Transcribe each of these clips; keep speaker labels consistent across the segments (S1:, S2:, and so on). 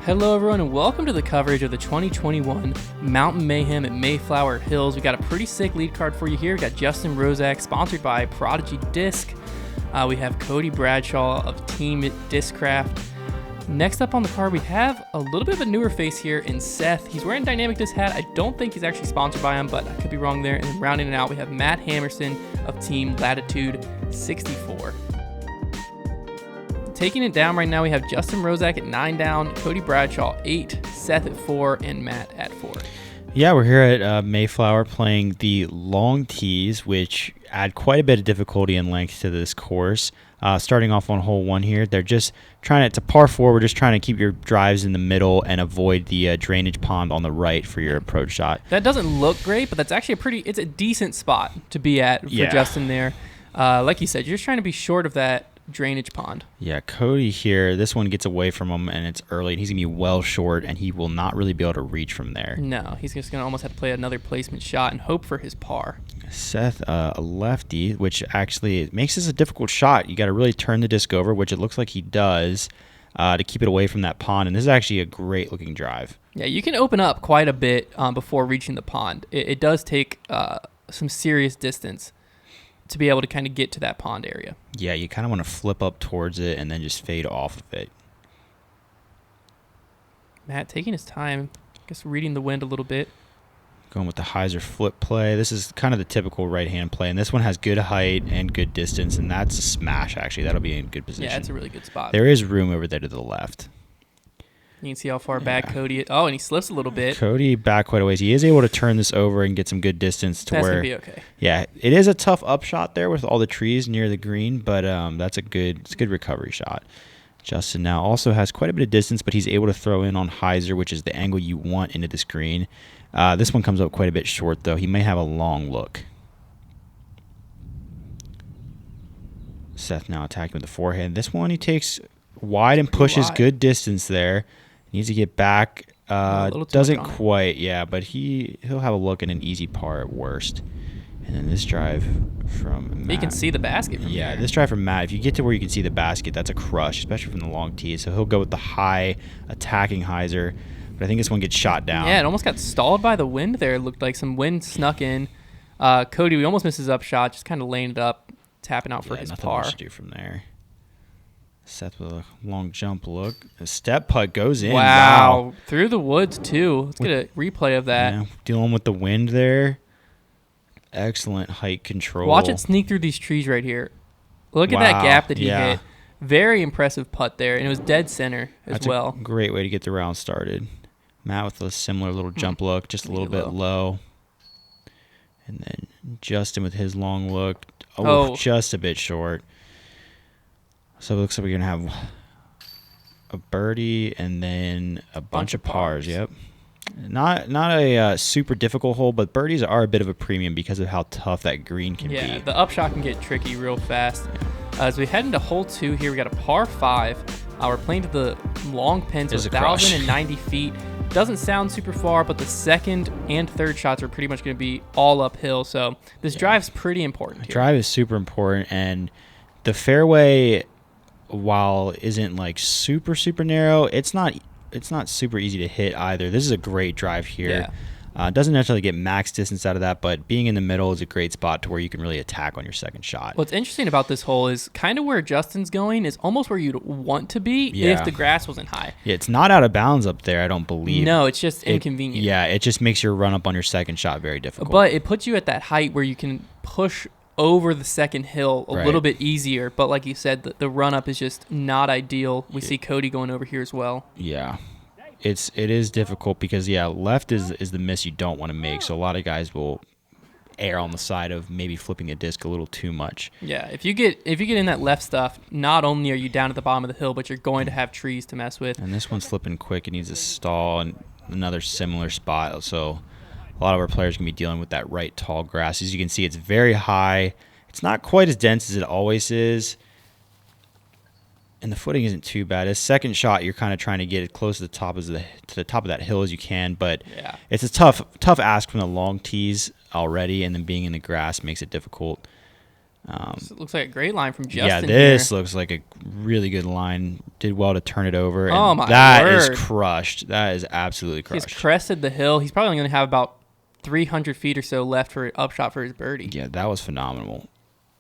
S1: Hello everyone and welcome to the coverage of the 2021 Mountain Mayhem at Mayflower Hills. We got a pretty sick lead card for you here. We got Justin Rozak, sponsored by Prodigy Disc. We have Cody Bradshaw of Team Discraft. Next up on the card, we have a little bit of a newer face here in Seth. He's wearing a Dynamic Disc hat. I don't think he's actually sponsored by him, but I could be wrong there. And then rounding it out, we have Matt Hammerson of Team Latitude 64. Taking it down right now, we have Justin Rozak at 9 down, Cody Bradshaw 8, Seth at 4, and Matt at 4.
S2: Yeah, we're here at Mayflower playing the long tees, which add quite a bit of difficulty and length to this course. Starting off on hole 1 here, they're just trying to par 4. We're just trying to keep your drives in the middle and avoid the drainage pond on the right for your approach shot.
S1: That doesn't look great, but that's actually it's a decent spot to be at for Justin there. Like you said, you're just trying to be short of that drainage pond.
S2: Yeah, Cody here, this one gets away from him and it's early and he's gonna be well short and he will not really be able to reach from there.
S1: No, he's just gonna almost have to play another placement shot and hope for his par.
S2: Seth, a lefty, which actually makes this a difficult shot. You got to really turn the disc over, which it looks like he does, to keep it away from that pond. And this is actually a great looking drive.
S1: Yeah, you can open up quite a bit before reaching the pond. It does take some serious distance to be able to kind of get to that pond area.
S2: Yeah, you kind of want to flip up towards it and then just fade off of it.
S1: Matt taking his time, I guess reading the wind a little bit.
S2: Going with the hyzer flip play. This is kind of the typical right-hand play, and this one has good height and good distance, and that's a smash, actually. That'll be in good position.
S1: Yeah, it's a really good spot.
S2: There is room over there to the left.
S1: You can see how far back Cody is. Oh, and he slips a little bit.
S2: Cody back quite a ways. He is able to turn this over and get some good distance to
S1: That's
S2: where.
S1: That's going to be okay.
S2: Yeah, it is a tough upshot there with all the trees near the green, but it's a good recovery shot. Justin now also has quite a bit of distance, but he's able to throw in on hyzer, which is the angle you want into this green. This one comes up quite a bit short, though. He may have a long look. Seth now attacking with the forehand. This one he takes wide and pushes good distance there. Needs to get back. Doesn't quite, but he'll have a look at an easy par at worst. And then this drive from Matt.
S1: You can see the basket from here.
S2: This drive from Matt, if you get to where you can see the basket, that's a crush, especially from the long tee. So he'll go with the high attacking hyzer. But I think this one gets shot down.
S1: Yeah, it almost got stalled by the wind there. It looked like some wind snuck in. Cody, we almost missed his up shot, just kind of laying it up, tapping out for his
S2: nothing
S1: par.
S2: Much to do from there. Seth with a long jump look. A step putt goes in.
S1: Wow. Through the woods, too. Let's get a replay of that.
S2: Yeah, dealing with the wind there. Excellent height control.
S1: Watch it sneak through these trees right here. Look at that gap that he hit. Very impressive putt there, and it was dead center as well.
S2: That's a great way to get the round started. Matt with a similar little jump look, just a little bit low. And then Justin with his long look. Just a bit short. So it looks like we're going to have a birdie and then a bunch of pars. Yep. Not a super difficult hole, but birdies are a bit of a premium because of how tough that green can be.
S1: Yeah, the upshot can get tricky real fast. As we head into hole 2 here, we got a par 5. We're playing to the long pins, 1,090 feet. Doesn't sound super far, but the second and third shots are pretty much going to be all uphill. So this drive's pretty important here.
S2: Drive is super important, and the fairway, while isn't like super narrow, it's not super easy to hit either. This is a great drive here. Doesn't necessarily get max distance out of that, but being in the middle is a great spot to where you can really attack on your second shot.
S1: What's interesting about this hole is kind of where Justin's going is almost where you'd want to be if the grass wasn't high.
S2: Yeah, it's not out of bounds up there, I don't believe.
S1: No, it's just inconvenient.
S2: It just makes your run up on your second shot very difficult.
S1: But it puts you at that height where you can push over the second hill a little bit easier. But like you said, the run up is just not ideal. We see Cody going over here as well.
S2: Yeah. It is difficult because left is the miss you don't want to make. So a lot of guys will err on the side of maybe flipping a disc a little too much.
S1: Yeah, if you get in that left stuff, not only are you down at the bottom of the hill, but you're going to have trees to mess with.
S2: And this one's flipping quick. It needs a stall and another similar spot. So a lot of our players can be dealing with that right tall grass. As you can see, it's very high. It's not quite as dense as it always is. And the footing isn't too bad. His second shot, you're kind of trying to get as close to the top of that hill as you can, but it's a tough ask from the long tees already, and then being in the grass makes it difficult.
S1: It looks like a great line from Justin.
S2: Yeah, this looks like a really good line. did well to turn it over. And
S1: Oh, my
S2: that
S1: word.
S2: is crushed. That is absolutely crushed.
S1: He's crested the hill. He's probably going to have about 300 feet or so left for upshot for his birdie.
S2: Yeah, that was phenomenal.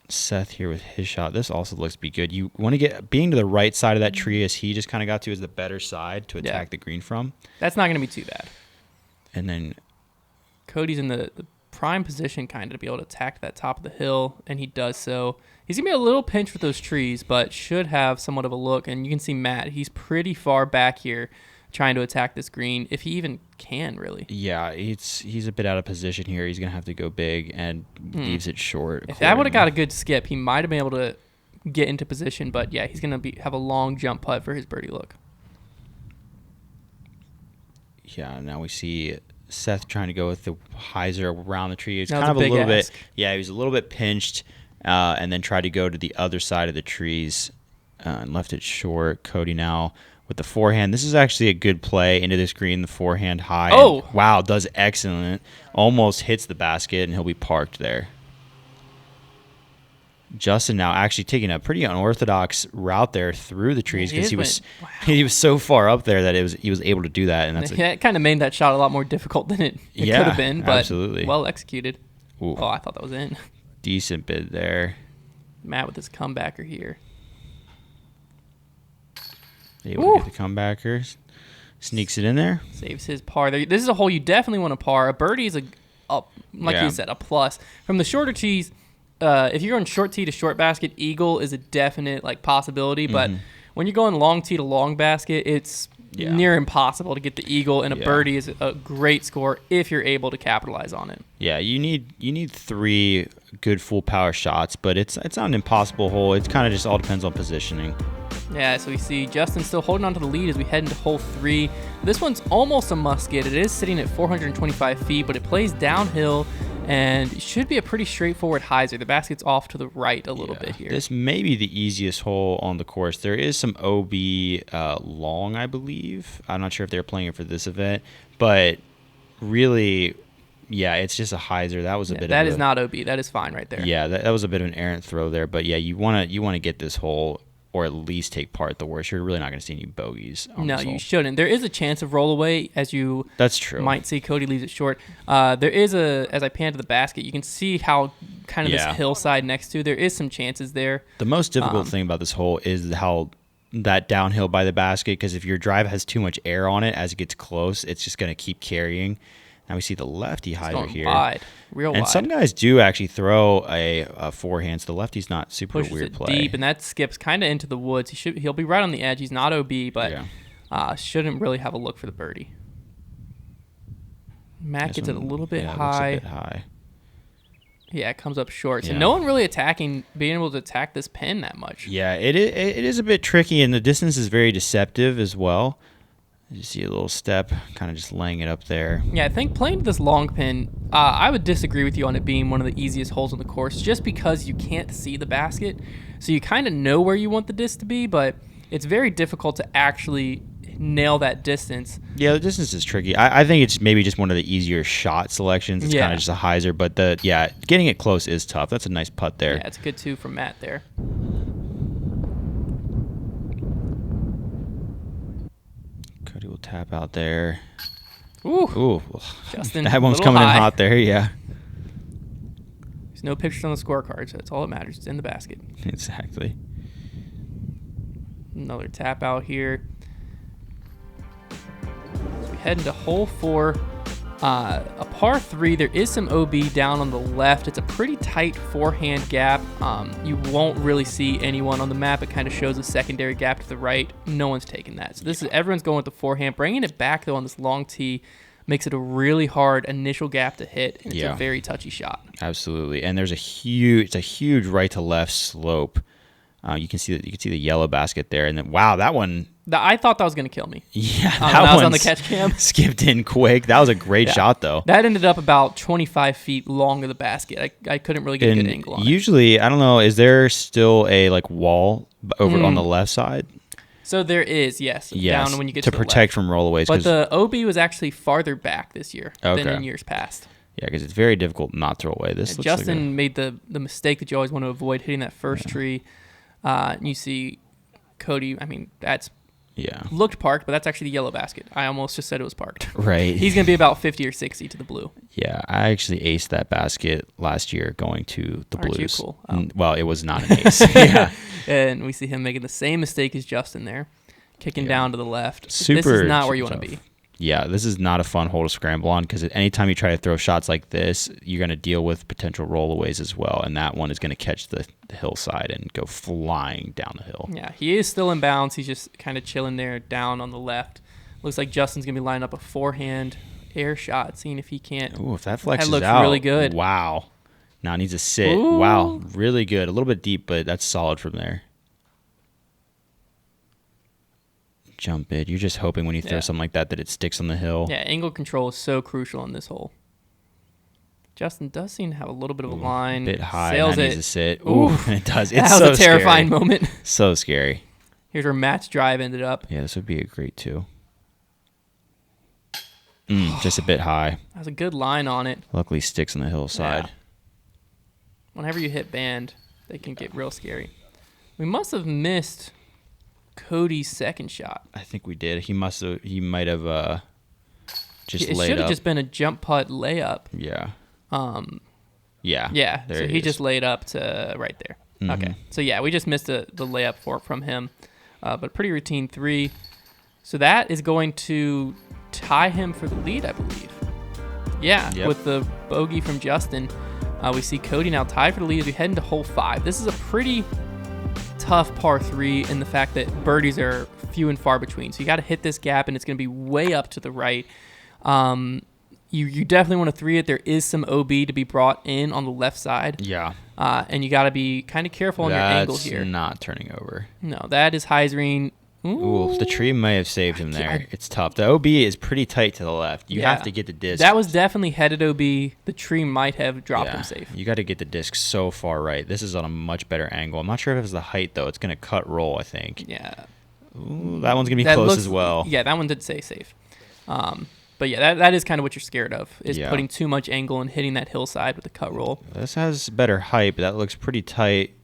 S2: Seth here with his shot. This also looks to be good. You want to get being to the right side of that tree as he just kind of got to is the better side to attack the green from.
S1: That's not going to be too bad.
S2: And then
S1: Cody's in the prime position kind of to be able to attack that top of the hill, and he does so. He's going to be a little pinched with those trees, but should have somewhat of a look. And you can see Matt, he's pretty far back here trying to attack this green, if he even can, really.
S2: Yeah, he's a bit out of position here. He's going to have to go big and leaves it short.
S1: If that would have got a good skip, he might have been able to get into position. But, yeah, he's going to have a long jump putt for his birdie look.
S2: Yeah, now we see Seth trying to go with the hyzer around the tree. It's
S1: That was
S2: kind of
S1: a
S2: a
S1: big
S2: little
S1: ask.
S2: bit. Yeah, he was a little bit pinched, and then tried to go to the other side of the trees and left it short. Cody now with the forehand. This is actually a good play into this green. The forehand high.
S1: Oh.
S2: And, wow, does excellent. Almost hits the basket, and he'll be parked there. Justin now actually taking a pretty unorthodox route there through the trees because he was so far up there that he was able to do that, and that's
S1: it kind of made that shot a lot more difficult than it could have been, but
S2: absolutely
S1: well executed.
S2: Ooh.
S1: Oh, I thought that was in.
S2: Decent bid there.
S1: Matt with his comebacker here.
S2: Able to get the comebacker. Sneaks it in there.
S1: Saves his par. This is a hole you definitely want to par. A birdie is you said, a plus. From the shorter tees, if you're going short tee to short basket, eagle is a definite possibility. But when you're going long tee to long basket, it's near impossible to get the eagle, and a birdie is a great score if you're able to capitalize on it.
S2: Yeah, you need 3 good full power shots, but it's not an impossible hole. It kind of just all depends on positioning.
S1: Yeah, so we see Justin still holding on to the lead as we head into hole 3. This one's almost a must get. It is sitting at 425 feet, but it plays downhill and should be a pretty straightforward hyzer. The basket's off to the right a little bit here.
S2: This may be the easiest hole on the course. There is some OB long, I believe. I'm not sure if they're playing it for this event, but really, yeah, it's just a hyzer. That was a bit.
S1: That is not OB. That is fine right there.
S2: Yeah, that was a bit of an errant throw there, but yeah, you want to get this hole, or at least take part at the worst. You're really not going to see any bogeys on
S1: No,
S2: this hole.
S1: you shouldn't. There is a chance of roll away, as you
S2: That's true.
S1: might see. Cody leaves it short. There is as I pan to the basket, you can see how kind of this hillside next to, there is some chances there.
S2: The most difficult thing about this hole is how that downhill by the basket, because if your drive has too much air on it as it gets close, it's just going to keep carrying. Now we see the lefty hyzer here.
S1: Wide,
S2: and
S1: wide.
S2: Some guys do actually throw a forehand, so the lefty's not super
S1: Pushes
S2: weird
S1: it
S2: play.
S1: deep, and that skips kind of into the woods. He'll be right on the edge. He's not OB, but shouldn't really have a look for the birdie. Matt gets it a little bit high.
S2: Looks a bit high.
S1: Yeah, it comes up short. So no one really being able to attack this pin that much.
S2: Yeah, it is a bit tricky, and the distance is very deceptive as well. You see a little step, kind of just laying it up there.
S1: Yeah, I think playing this long pin, I would disagree with you on it being one of the easiest holes on the course, just because you can't see the basket. So you kind of know where you want the disc to be, but it's very difficult to actually nail that distance.
S2: Yeah, the distance is tricky. I think it's maybe just one of the easier shot selections. It's kind of just a hyzer, but getting it close is tough. That's a nice putt there.
S1: Yeah, it's a good 2 from Matt there.
S2: Cody will tap out there.
S1: Ooh. Justin,
S2: that one's coming in hot there, yeah.
S1: There's no pictures on the scorecard, so that's all that matters. It's in the basket.
S2: Exactly.
S1: Another tap out here. So we head into hole 4. A par 3, there is some OB down on the left. It's a pretty tight forehand gap. You won't really see anyone on the map. It kind of shows a secondary gap to the right. No one's taking that. So everyone's going with the forehand. Bringing it back, though, on this long tee makes it a really hard initial gap to hit, and it's a very touchy shot.
S2: Absolutely. And there's a huge right to left slope. You can see the yellow basket there, and then that one.
S1: I thought that was going to kill me.
S2: Yeah,
S1: that was on the catch cam.
S2: Skipped in quick. That was a great shot, though.
S1: That ended up about 25 feet long of the basket. I couldn't really get a good angle on it.
S2: Usually, I don't know, is there still a wall over on the left side?
S1: So there is, yes. Down when you get to the
S2: protect
S1: left.
S2: from rollaways.
S1: But the OB was actually farther back this year than in years past.
S2: Yeah, because it's very difficult not to roll away. This
S1: Justin made the mistake that you always want to avoid, hitting that first tree. You see Cody, I mean, that's
S2: Yeah.
S1: looked parked, but that's actually the yellow basket. I almost just said it was parked.
S2: Right.
S1: He's going to be about 50 or 60 to the blue.
S2: Yeah, I actually aced that basket last year going to the
S1: Aren't
S2: Blues.
S1: you cool? Oh.
S2: Well, it was not an ace. Yeah.
S1: And we see him making the same mistake as Justin there, kicking down to the left.
S2: Super.
S1: This is not where you want to be.
S2: Yeah, this is not a fun hole to scramble on because anytime you try to throw shots like this, you're going to deal with potential rollaways as well, and that one is going to catch the hillside and go flying down the hill.
S1: Yeah, he is still in bounds. He's just kind of chilling there down on the left. Looks like Justin's going to be lining up a forehand air shot, seeing if he can't.
S2: Ooh, if that flexes
S1: that looks
S2: out,
S1: really good.
S2: Wow. Now it needs to sit.
S1: Ooh.
S2: Wow, really good. A little bit deep, but that's solid from there. Jump it. You're just hoping when you throw something like that it sticks on the hill.
S1: Yeah, angle control is so crucial in this hole. Justin does seem to have a little bit of a line.
S2: A bit high.
S1: Sails
S2: that
S1: it.
S2: needs to sit.
S1: Ooh,
S2: it does. It's
S1: that was
S2: so
S1: a terrifying
S2: scary.
S1: moment.
S2: So scary.
S1: Here's where Matt's drive ended up.
S2: Yeah, this would be a great two. Just a bit high.
S1: That was a good line on it.
S2: Luckily sticks on the hillside.
S1: Yeah. Whenever you hit band, they can get real scary. We must have missed Cody's second shot.
S2: I think we did. He might have just
S1: It
S2: laid
S1: should have
S2: up.
S1: just been a jump putt layup.
S2: Yeah.
S1: Yeah.
S2: There
S1: So he just laid up to right there.
S2: Mhm.
S1: Okay. So yeah, we just missed the layup from him, but pretty routine 3. So that is going to tie him for the lead, I believe. Yeah.
S2: Yep.
S1: With the bogey from Justin, we see Cody now tied for the lead as we head into hole 5. This is a pretty tough par 3 in the fact that birdies are few and far between. So you got to hit this gap, and it's going to be way up to the right. You definitely want to 3 it. There is some OB to be brought in on the left side.
S2: Yeah.
S1: And you got to be kind of careful on your angle here.
S2: That's not turning over.
S1: No, that is Heisreen.
S2: Ooh, the tree may have saved him there. It's tough. The OB is pretty tight to the left. You have to get the disc.
S1: That was definitely headed OB. The tree might have dropped him safe.
S2: You got to get the disc so far right. This is on a much better angle. I'm not sure if it's the height, though. It's going to cut roll, I think.
S1: Yeah.
S2: Ooh, that one's going to be close as well.
S1: Yeah, that one did say safe. But yeah, that is kind of what you're scared of, is putting too much angle and hitting that hillside with a cut roll.
S2: This has better height, but that looks pretty tight.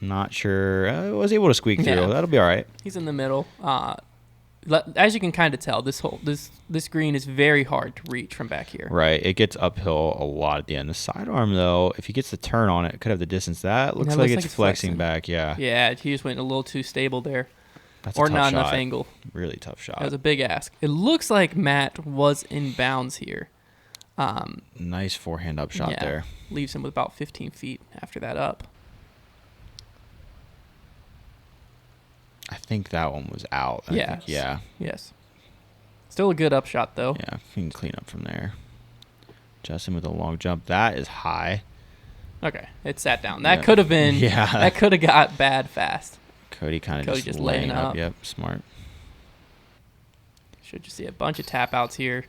S2: Not sure. I was able to squeak through. That'll be all right.
S1: He's in the middle. As you can kind of tell, this green is very hard to reach from back here.
S2: Right. It gets uphill a lot at the end. The sidearm, though, if he gets the turn on it, could have the distance. That looks like it's flexing back. Yeah.
S1: Yeah, he just went a little too stable there.
S2: That's
S1: or
S2: a tough
S1: not
S2: shot.
S1: enough angle.
S2: Really tough shot.
S1: That was a big ask. It looks like Matt was in bounds here.
S2: Nice forehand up shot there.
S1: Leaves him with about 15 feet after that up.
S2: I think that one was out.
S1: Yes. Still a good upshot, though.
S2: Yeah, you can clean up from there. Justin with a long jump. That is high.
S1: Okay, it sat down. That could have been.
S2: Yeah.
S1: That could have got bad fast.
S2: Cody kind of just laying up. Yep, smart.
S1: Should just see a bunch of tap outs here.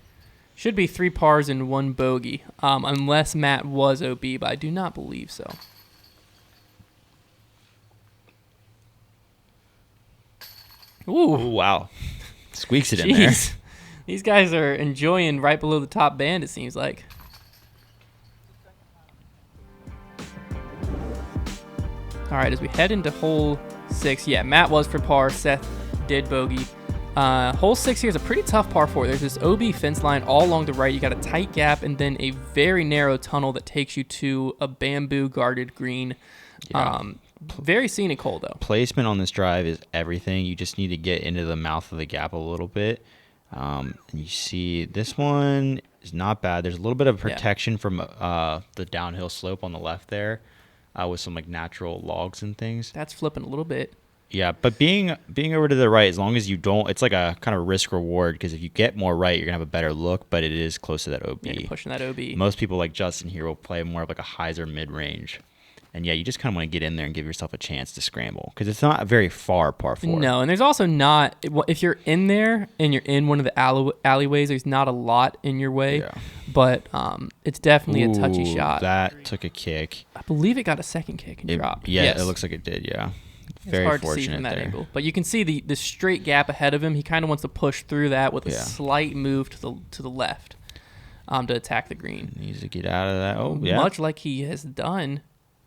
S1: Should be 3 pars and 1 bogey, unless Matt was OB, but I do not believe so.
S2: Ooh, wow. Squeaks it in there.
S1: These guys are enjoying right below the top band, it seems like. All right, as we head into hole 6, Matt was for par. Seth did bogey. Hole 6 here is a pretty tough par 4. There's this OB fence line all along the right. You got a tight gap and then a very narrow tunnel that takes you to a bamboo guarded green.
S2: Yeah.
S1: Very scenic hole, though.
S2: Placement on this drive is everything. You just need to get into the mouth of the gap a little bit. And you see this one is not bad. There's a little bit of protection from the downhill slope on the left there with some like natural logs and things.
S1: That's flipping a little bit.
S2: Yeah, but being over to the right, as long as you don't, it's like a kind of risk reward because if you get more right, you're going to have a better look, but it is close to that OB.
S1: Yeah, you're pushing that OB.
S2: Most people like Justin here will play more of like a hyzer mid-range. And you just kind of want to get in there and give yourself a chance to scramble because it's not a very far par 4.
S1: No, and there's also not, if you're in there and you're in one of the alleyways, there's not a lot in your way. Yeah. But it's definitely a touchy shot.
S2: That took a kick.
S1: I believe it got a second kick and dropped.
S2: Yeah, yes. It looks like it did, yeah. Very
S1: hard
S2: fortunate
S1: to see from that
S2: there.
S1: angle. But you can see the straight gap ahead of him. He kind of wants to push through that with a slight move to the left to attack the green.
S2: Needs to get out of that. Oh, yeah.
S1: Much like he has done.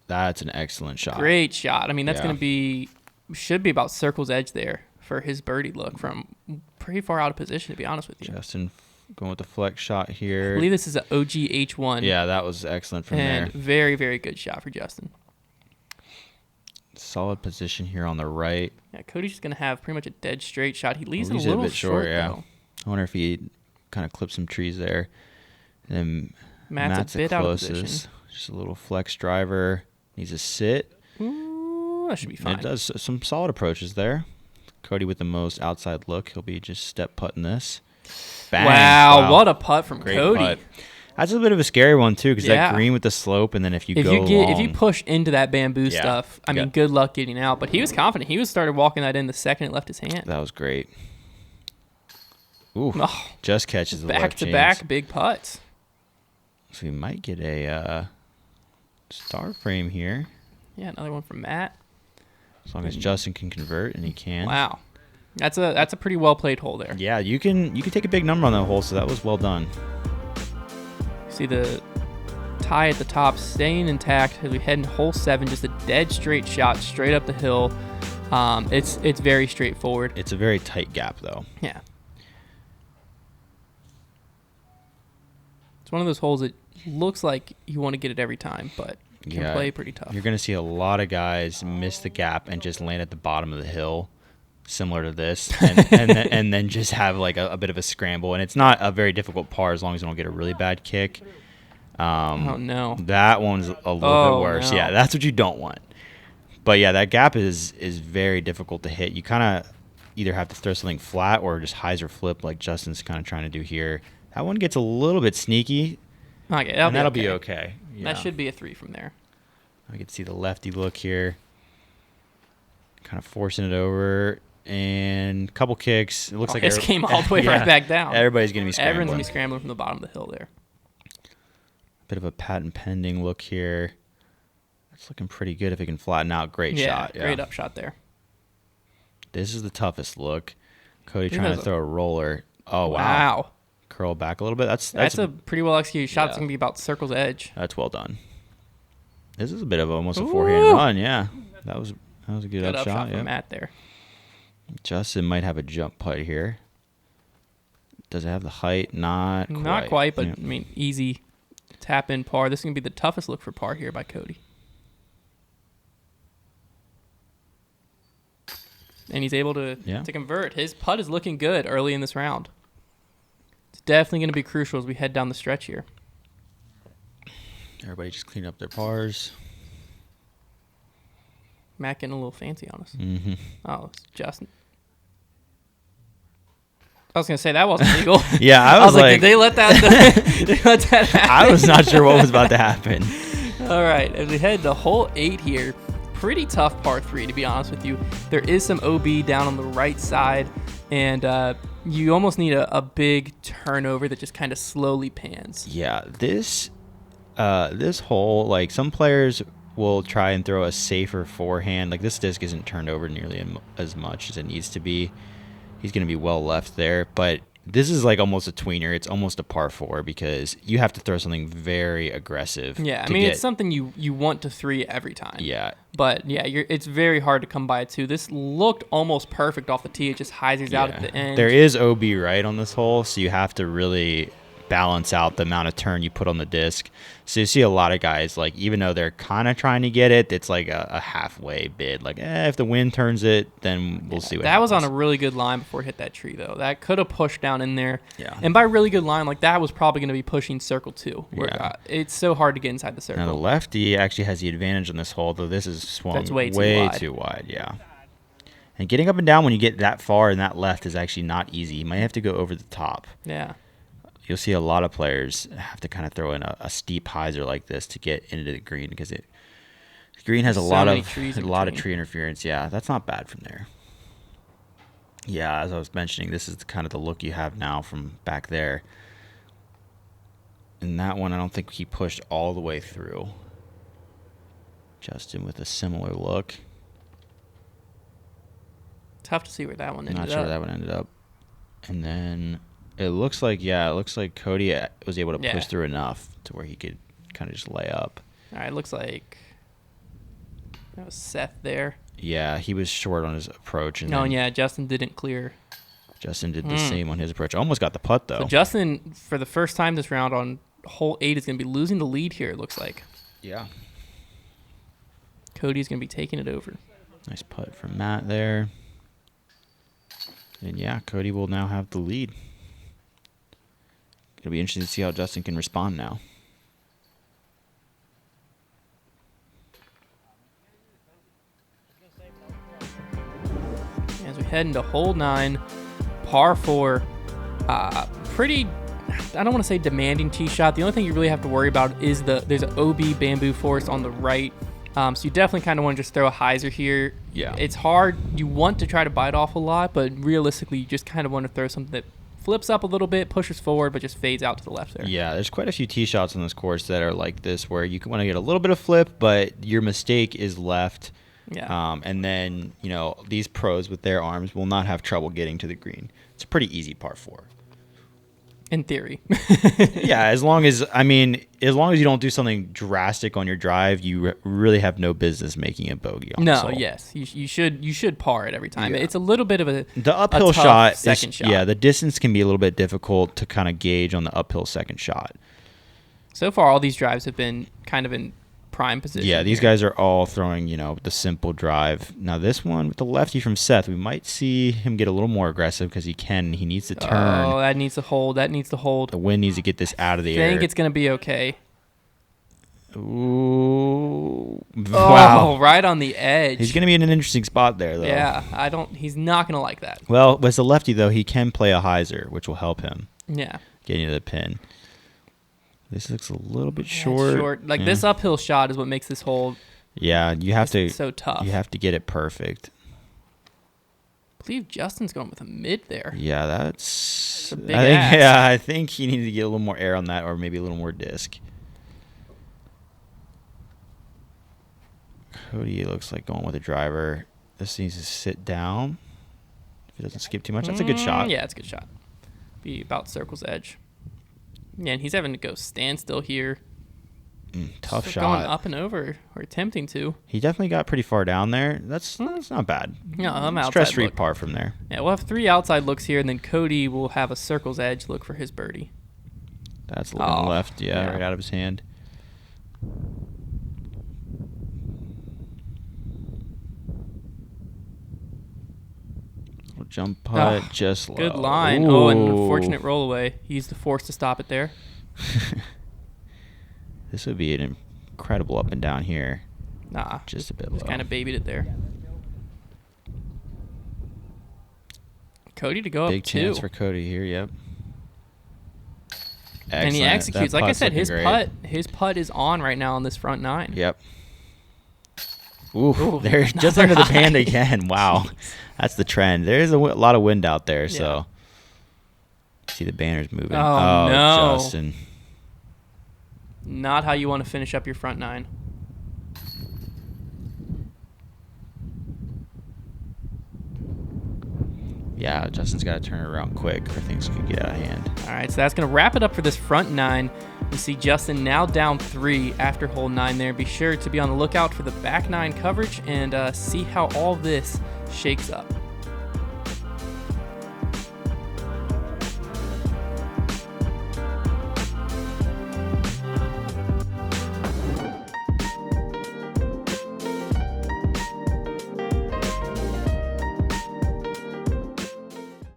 S2: That's an excellent shot.
S1: Great shot. I mean, that's going to be should be about circle's edge there for his birdie look from pretty far out of position, to be honest with you.
S2: Justin going with the flex shot here.
S1: I believe this is an OG H1.
S2: Yeah, that was excellent from there.
S1: And very, very good shot for Justin.
S2: Solid position here on the right.
S1: Yeah, Cody's just going to have pretty much a dead straight shot. He leaves it a little bit short,
S2: yeah.
S1: though.
S2: I wonder if he kind of clipped some trees there. And then
S1: Matt's a bit out of position.
S2: Just a little flex driver. Needs a sit.
S1: Ooh, that should be fine.
S2: And it does some solid approaches there. Cody with the most outside look. He'll be just step putting this. Bang.
S1: Wow, what a putt from
S2: Great
S1: Cody.
S2: Putt. That's a bit of a scary one, too, because that green with the slope, and then if you
S1: push into that bamboo stuff, I mean, good luck getting out. But he was confident. He started walking that in the second it left his hand.
S2: That was great. Ooh, just catches the left chance.
S1: Back-to-back big putts.
S2: So we might get a star frame here.
S1: Yeah, another one from Matt.
S2: As long as Justin can convert, and he can.
S1: Wow. That's a pretty well-played hole there.
S2: Yeah, you can take a big number on that hole, so that was well done.
S1: See the tie at the top staying intact as we head into hole 7. Just a dead straight shot straight up the hill. It's very straightforward.
S2: It's a very tight gap, though.
S1: Yeah. It's one of those holes that looks like you want to get it every time, but can play pretty tough.
S2: You're going to see a lot of guys miss the gap and just land at the bottom of the hill, similar to this, and then just have like a bit of a scramble. And it's not a very difficult par as long as you don't get a really bad kick.
S1: Oh, no.
S2: That one's a little bit worse.
S1: No.
S2: Yeah, that's what you don't want. But, yeah, that gap is very difficult to hit. You kind of either have to throw something flat or just hyzer flip like Justin's kind of trying to do here. That one gets a little bit sneaky.
S1: Okay,
S2: that'll be okay. Yeah.
S1: That should be a 3 from there.
S2: I can see the lefty look here. Kind of forcing it over. And a couple kicks. It looks like
S1: it came all the way right back down.
S2: Everybody's going to be scrambling.
S1: Everyone's going to be scrambling from the bottom of the hill there.
S2: Bit of a patent pending look here. It's looking pretty good if it can flatten out. Great shot. Yeah,
S1: great upshot there.
S2: This is the toughest look. Cody trying to throw a roller. Oh,
S1: wow.
S2: Curl back a little bit.
S1: That's a pretty well executed shot. It's going to be about circle's edge.
S2: That's well done. This is a bit of almost a forehand run. Yeah, that was a good upshot
S1: from Matt there.
S2: Justin might have a jump putt here. Does it have the height? Not
S1: quite, but I mean, easy tap in par. This is going to be the toughest look for par here by Cody. And he's able to convert. His putt is looking good early in this round. It's definitely going to be crucial as we head down the stretch here.
S2: Everybody just clean up their pars.
S1: Matt getting a little fancy on us.
S2: Mm-hmm.
S1: Oh, it's Justin. I was going to say that wasn't legal.
S2: Yeah, I was like,
S1: did they let that happen?
S2: I was not sure what was about to happen.
S1: All right, as we head to hole 8 here, pretty tough par 3, to be honest with you. There is some OB down on the right side, and you almost need a big turnover that just kind of slowly pans.
S2: Yeah, this hole, like some players will try and throw a safer forehand. Like this disc isn't turned over nearly as much as it needs to be. He's going to be well left there, but this is like almost a tweener. It's almost a par 4 because you have to throw something very aggressive.
S1: Yeah, I mean, it's something you want to 3 every time.
S2: Yeah.
S1: But, yeah, it's very hard to come by a 2. This looked almost perfect off the tee. It just hyzers out at the end.
S2: There is OB right on this hole, so you have to really balance out the amount of turn you put on the disc. So you see a lot of guys, like, even though they're kind of trying to get it, it's like a halfway bid. Like, if the wind turns it, then we'll see what happens.
S1: That was on a really good line before it hit that tree, though. That could have pushed down in there.
S2: Yeah.
S1: And by really good line, like, that was probably going to be pushing circle 2. It's so hard to get inside the circle.
S2: Now, the lefty actually has the advantage on this hole, though this is swung way too wide. Yeah. And getting up and down when you get that far and that left is actually not easy. You might have to go over the top.
S1: Yeah.
S2: You'll see a lot of players have to kind of throw in a steep hyzer like this to get into the green because the green has a lot of tree interference. Yeah, that's not bad from there. Yeah, as I was mentioning, this is kind of the look you have now from back there. And that one, I don't think he pushed all the way through. Justin with a similar look.
S1: Tough to see where that one ended up.
S2: Not sure where that one ended up. And then it looks like Cody was able to push through enough to where he could kind of just lay up.
S1: All right, looks like That was Seth there.
S2: Yeah, he was short on his approach. And
S1: yeah, Justin didn't clear.
S2: Justin did the same on his approach. Almost got the putt, though.
S1: So Justin, for the first time this round on hole 8, is going to be losing the lead here, it looks like.
S2: Yeah.
S1: Cody's going to be taking it over.
S2: Nice putt from Matt there. And, yeah, Cody will now have the lead. It'll be interesting to see how Justin can respond now.
S1: As we head into hole 9, par 4, pretty, I don't want to say demanding tee shot. The only thing you really have to worry about is there's an OB bamboo forest on the right. So you definitely kind of want to just throw a hyzer here.
S2: Yeah.
S1: It's hard. You want to try to bite off a lot, but realistically, you just kind of want to throw something that flips up a little bit, pushes forward, but just fades out to the left there.
S2: Yeah, there's quite a few tee shots on this course that are like this, where you want to get a little bit of flip, but your mistake is left.
S1: Yeah.
S2: And then, these pros with their arms will not have trouble getting to the green. It's a pretty easy par 4.
S1: In theory.
S2: Yeah, as long as you don't do something drastic on your drive, you really have no business making a bogey on this hole.
S1: Yes. You should par it every time.
S2: Yeah.
S1: It's a little bit of
S2: the uphill shot
S1: second shot.
S2: Yeah, the distance can be a little bit difficult to kind of gauge on the uphill second shot.
S1: So far, all these drives have been kind of in prime position.
S2: Yeah, these guys are all throwing, the simple drive. Now this one with the lefty from Seth, we might see him get a little more aggressive because he needs to turn.
S1: Oh, that needs to hold. The
S2: wind needs to get this out of the air.
S1: I think it's going to be okay.
S2: Ooh.
S1: Wow. Oh, right on the edge.
S2: He's going to be in an interesting spot there, though.
S1: Yeah, he's not going to like that.
S2: Well, as a lefty, though, he can play a hyzer, which will help him.
S1: Yeah.
S2: Getting to the pin. This looks a little bit short.
S1: This uphill shot is what makes this hole.
S2: Yeah,
S1: so tough.
S2: You have to get it perfect.
S1: I believe Justin's going with a mid there.
S2: Yeah, that's
S1: a big axe.
S2: I think he needs to get a little more air on that, or maybe a little more disc. Cody looks like going with a driver. This needs to sit down. If it doesn't skip too much, that's a good shot.
S1: Yeah, it's a good shot. Be about circle's edge. Yeah, and he's having to go standstill here.
S2: Tough shot.
S1: Going up and over, or attempting to.
S2: He definitely got pretty far down there. That's not bad.
S1: No, I'm outside.
S2: Stress-free par from there.
S1: Yeah, we'll have 3 outside looks here, and then Cody will have a circle's edge look for his birdie.
S2: That's a little left, right out of his hand. Jump putt, just low.
S1: Good line.
S2: Ooh.
S1: Oh, and an unfortunate roll away. He used the force to stop it there.
S2: This would be an incredible up and down here.
S1: Nah.
S2: Just a bit
S1: low. Just kind of babied it there. Cody to go
S2: Big
S1: up 2.
S2: Big chance for Cody here, yep. Excellent.
S1: And he executes. Like I said, his putt is on right now on this front 9.
S2: Yep. Ooh, they're just under the band again. Wow. Jeez. That's the trend. There's a lot of wind out there, so see the banners moving.
S1: Oh, no.
S2: Justin.
S1: Not how you want to finish up your front 9.
S2: Yeah, Justin's got to turn it around quick or things could get out of hand.
S1: All right, so that's going to wrap it up for this front 9. You see Justin now down 3 after hole 9 there. Be sure to be on the lookout for the back 9 coverage and see how all this shakes up.